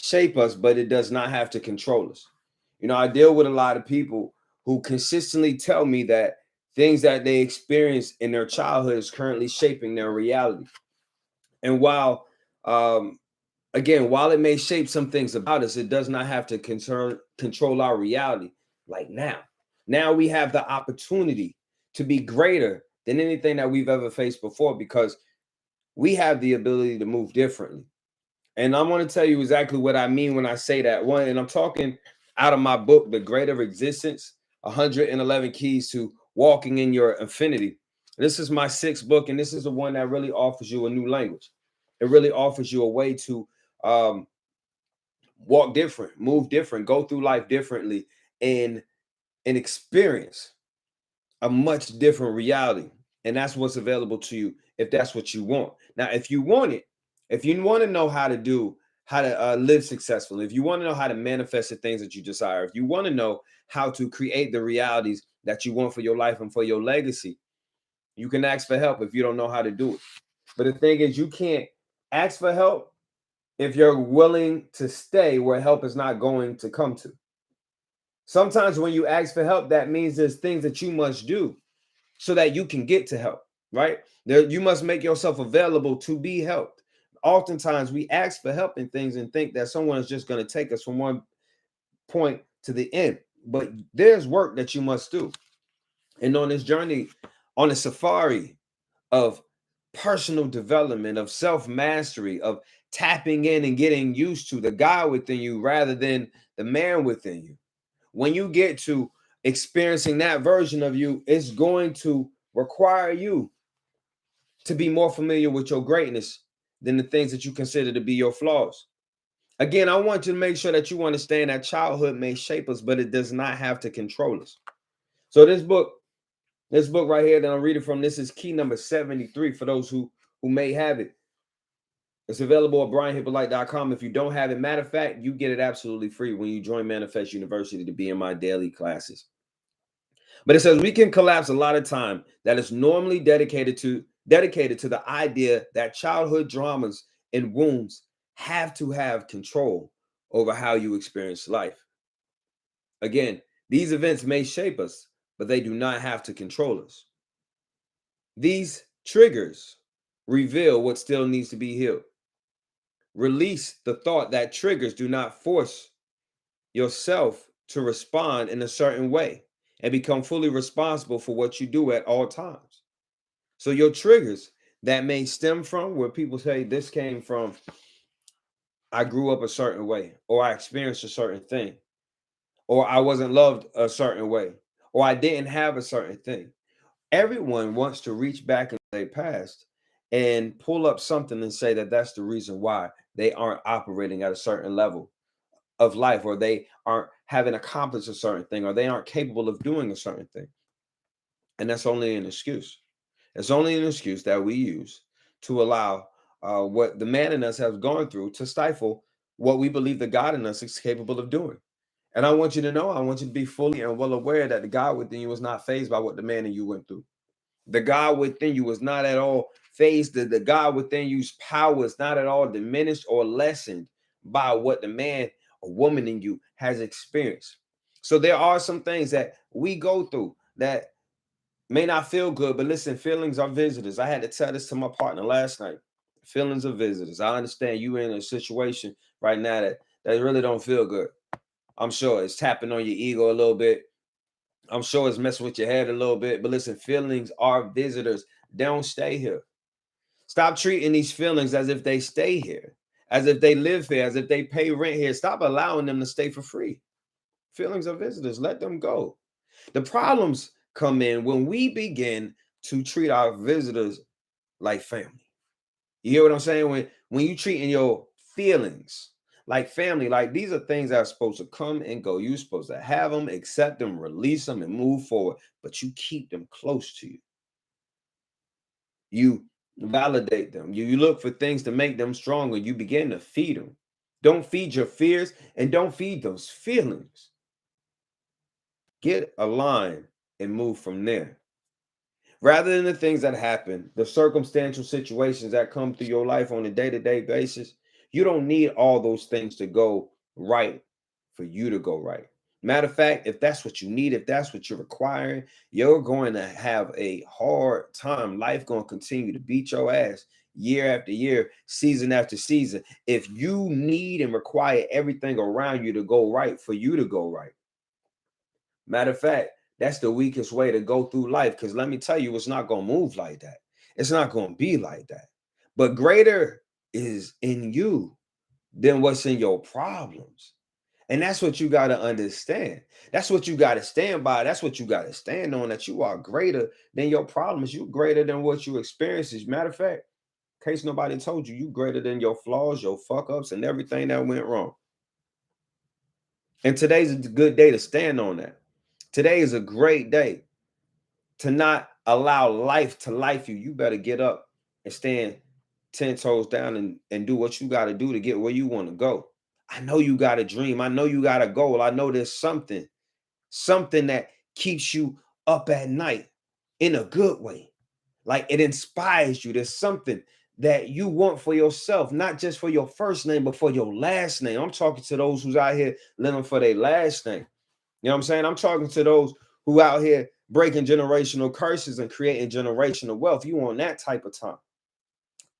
shape us, but it does not have to control us. I deal with a lot of people who consistently tell me that things that they experienced in their childhood is currently shaping their reality. And um, while it may shape some things about us, it does not have to control our reality. Like now we have the opportunity to be greater than anything that we've ever faced before because we have the ability to move differently. And I want to tell you exactly what I mean when I say that. One, and I'm talking out of my book, The Greater Existence, 111 Keys to Walking in Your Infinity. This is my sixth book, and this is the one that really offers you a new language. It really offers you a way to um, walk different, move different, go through life differently, and experience a much different reality. And that's what's available to you if that's what you want. Now, if you want it, if you want to know how to live successfully, if you want to know how to manifest the things that you desire, if you want to know how to create the realities that you want for your life and for your legacy, you can ask for help if you don't know how to do it. But the thing is, you can't ask for help if you're willing to stay where help is not going to come to. Sometimes when you ask for help, that means there's things that you must do so that you can get to help, right? You must make yourself available to be helped. Oftentimes we ask for help in things and think that someone is just going to take us from one point to the end. But there's work that you must do. And on this journey, on a safari of personal development, of self-mastery, of tapping in and getting used to the God within you rather than the man within you. When you get to experiencing that version of you, it's going to require you to be more familiar with your greatness than the things that you consider to be your flaws. Again, I want you to make sure that you understand that childhood may shape us, but it does not have to control us. So this book right here that I'm reading from, this is key number 73 for those who may have it. It's available at brianhyppolite.com. If you don't have it, matter of fact, you get it absolutely free when you join Manifest University to be in my daily classes. But it says we can collapse a lot of time that is normally dedicated to the idea that childhood dramas and wounds have to have control over how you experience life. Again, these events may shape us, but they do not have to control us. These triggers reveal what still needs to be healed. Release the thought that triggers do not force yourself to respond in a certain way and become fully responsible for what you do at all times. So your triggers that may stem from where people say this came from, I grew up a certain way, or I experienced a certain thing, or I wasn't loved a certain way, or I didn't have a certain thing. Everyone wants to reach back in their past and pull up something and say that that's the reason why they aren't operating at a certain level of life, or they aren't having accomplished a certain thing, or they aren't capable of doing a certain thing. And that's only an excuse. It's only an excuse that we use to allow what the man in us has gone through to stifle what we believe the God in us is capable of doing. And I want you to know, I want you to be fully and well aware that the God within you was not fazed by what the man in you went through. The God within you was not at all phased. The God within you's power is not at all diminished or lessened by what the man or woman in you has experienced. So there are some things that we go through that may not feel good, but listen, feelings are visitors. I had to tell this to my partner last night. Feelings are visitors. I understand you in a situation right now that really don't feel good. I'm sure it's tapping on your ego a little bit. I'm sure it's messing with your head a little bit, but listen, feelings are visitors. They don't stay here. Stop treating these feelings as if they stay here, as if they live here, as if they pay rent here. Stop allowing them to stay for free. Feelings are visitors. Let them go. The problems come in when we begin to treat our visitors like family. You hear what I'm saying? When you treating your feelings like family, like these are things that are supposed to come and go. You're supposed to have them, accept them, release them, and move forward. But you keep them close to you. You validate them. You look for things to make them stronger. You begin to feed them. Don't feed your fears and don't feed those feelings. Get aligned and move from there. Rather than the things that happen, the circumstantial situations that come through your life on a day-to-day basis, You don't need all those things to go right for you to go right. Matter of fact, if that's what you need, if that's what you're requiring, you're going to have a hard time. Life going to continue to beat your ass year after year, season after season. If you need and require everything around you to go right for you to go right. Matter of fact, that's the weakest way to go through life. Because let me tell you, it's not going to move like that. It's not going to be like that. But greater is in you than what's in your problems. And that's what you got to understand. That's what you got to stand by. That's what you got to stand on, that you are greater than your problems. You greater than what you experience. As a matter of fact, in case nobody told you, you greater than your flaws, your fuck ups, and everything that went wrong. And today's a good day to stand on that. Today is a great day to not allow life to life you. You better get up and stand 10 toes down and do what you got to do to get where you want to go. I know you got a dream. I know you got a goal. I know there's something that keeps you up at night in a good way. Like it inspires you. There's something that you want for yourself, not just for your first name, but for your last name. I'm talking to those who's out here living for their last name. You know what I'm saying? I'm talking to those who out here breaking generational curses and creating generational wealth. You want that type of time.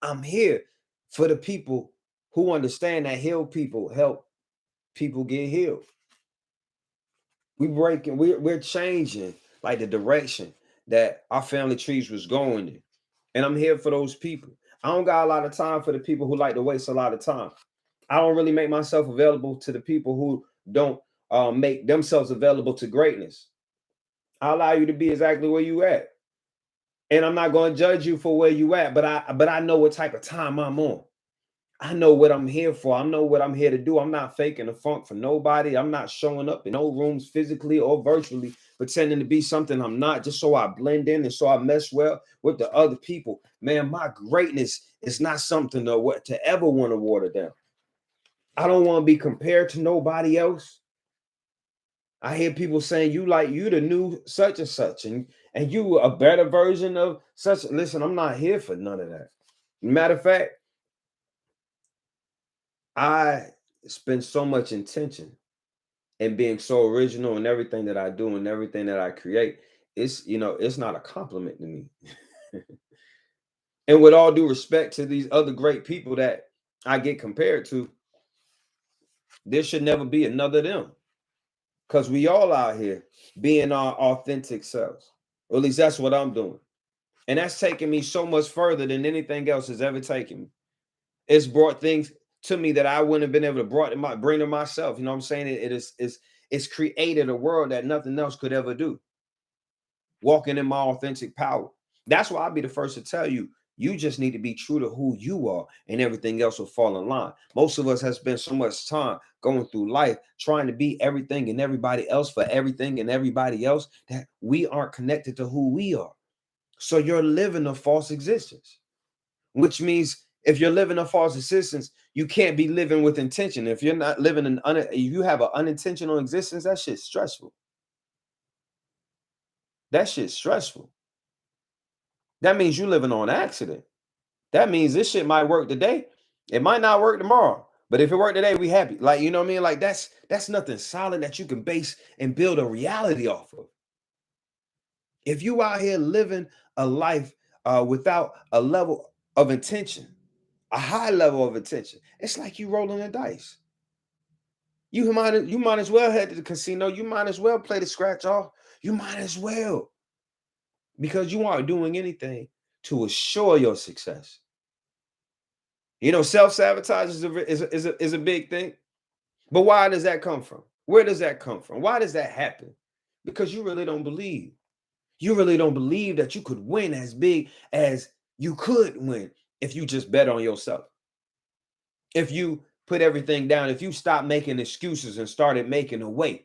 I'm here for the people who understand that heal people help people get healed. We're changing like the direction that our family trees was going in. And I'm here for those people. I don't got a lot of time for the people who like to waste a lot of time. I don't really make myself available to the people who don't make themselves available to greatness. I allow you to be exactly where you at. And I'm not going to judge you for where you at, but I know what type of time I'm on. I know what I'm here for. I know what I'm here to do. I'm not faking the funk for nobody. I'm not showing up in no rooms physically or virtually, pretending to be something I'm not, just so I blend in and so I mesh well with the other people. Man, my greatness is not something to ever want to water down. I don't want to be compared to nobody else. I hear people saying you the new such and such, and you a better version of such. Listen, I'm not here for none of that. Matter of fact, I spend so much intention and being so original in everything that I do and everything that I create. It's not a compliment to me. And with all due respect to these other great people that I get compared to, there should never be another them. Because we all out here being our authentic selves. Or at least that's what I'm doing. And that's taken me so much further than anything else has ever taken me. It's brought things to me that I wouldn't have been able to bring to myself. You know what I'm saying? It's created a world that nothing else could ever do. Walking in my authentic power. That's why I'll be the first to tell you, you just need to be true to who you are, and everything else will fall in line. Most of us have spent so much time going through life trying to be everything and everybody else for everything and everybody else that we aren't connected to who we are. So you're living a false existence, which means if you're living a false existence, you can't be living with intention. If you're not living if you have an unintentional existence, that shit's stressful. That shit's stressful. That means you living on accident. That means this shit might work today. It might not work tomorrow. But if it worked today, we happy. Like, you know what I mean? Like that's nothing solid that you can base and build a reality off of. If you out here living a life without a level of intention, a high level of attention, it's like you rolling the dice. You might as well head to the casino. You might as well play the scratch off. You might as well, because you aren't doing anything to assure your success. Self-sabotage is a big thing. But why does that come from? Where does that come from? Why does that happen? Because you really don't believe. You really don't believe that you could win as big as you could win if you just bet on yourself. If you put everything down, if you stop making excuses and started making a way,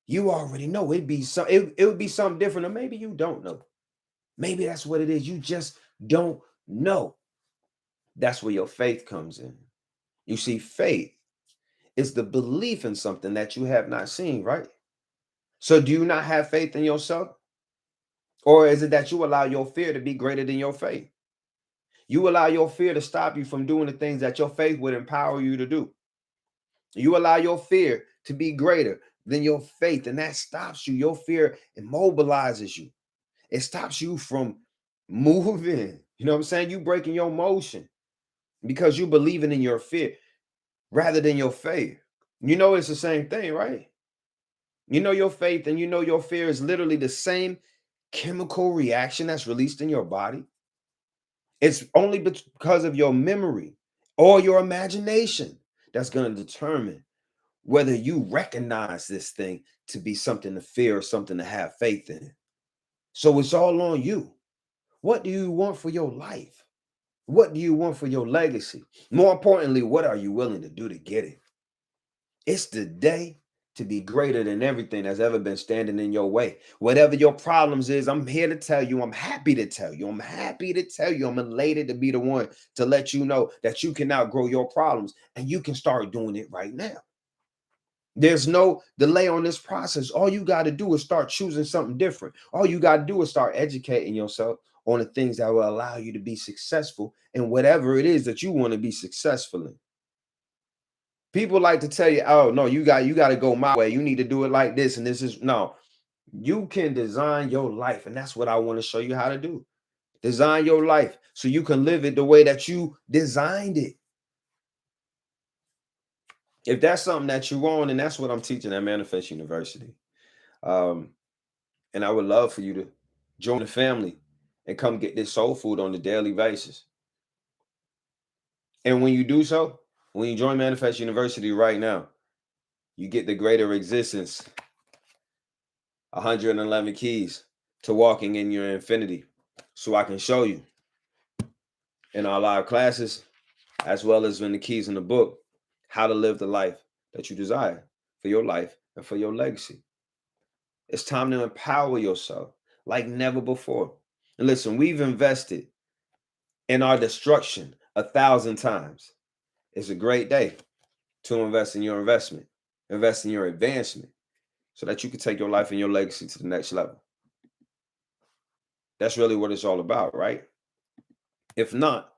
you already know it would be something different. Or maybe you don't know. Maybe that's what it is. You just don't know. That's where your faith comes in. You see, faith is the belief in something that you have not seen, right? So do you not have faith in yourself? Or is it that you allow your fear to be greater than your faith? You allow your fear to stop you from doing the things that your faith would empower you to do. You allow your fear to be greater than your faith, and that stops you. Your fear immobilizes you. It stops you from moving. You know what I'm saying? You breaking your motion because you believing in your fear rather than your faith. You know it's the same thing, right? You know your faith and you know your fear is literally the same chemical reaction that's released in your body. It's only because of your memory or your imagination that's going to determine whether you recognize this thing to be something to fear or something to have faith in. So it's all on you. What do you want for your life? What do you want for your legacy? More importantly, what are you willing to do to get it? It's the day to be greater than everything that's ever been standing in your way. Whatever your problems is, I'm here to tell you. I'm happy to tell you. I'm happy to tell you. I'm elated to be the one to let you know that you can outgrow your problems and you can start doing it right now. There's no delay on this process. All you got to do is start choosing something different. All you got to do is start educating yourself on the things that will allow you to be successful in whatever it is that you want to be successful in. People like to tell you, oh no, you got to go my way. You need to do it like this. And this is no, you can design your life. And that's what I want to show you how to do. Design your life so you can live it the way that you designed it. If that's something that you want, and that's what I'm teaching at Manifest University. And I would love for you to join the family and come get this soul food on a daily basis. And when you do so, when you join Manifest University right now, you get the greater existence, 111 keys to walking in your infinity. So I can show you in our live classes, as well as in the keys in the book, how to live the life that you desire for your life and for your legacy. It's time to empower yourself like never before. And listen, we've invested in our destruction 1,000 times. It's a great day to invest in your investment, invest in your advancement, so that you can take your life and your legacy to the next level. That's really what it's all about, right? If not,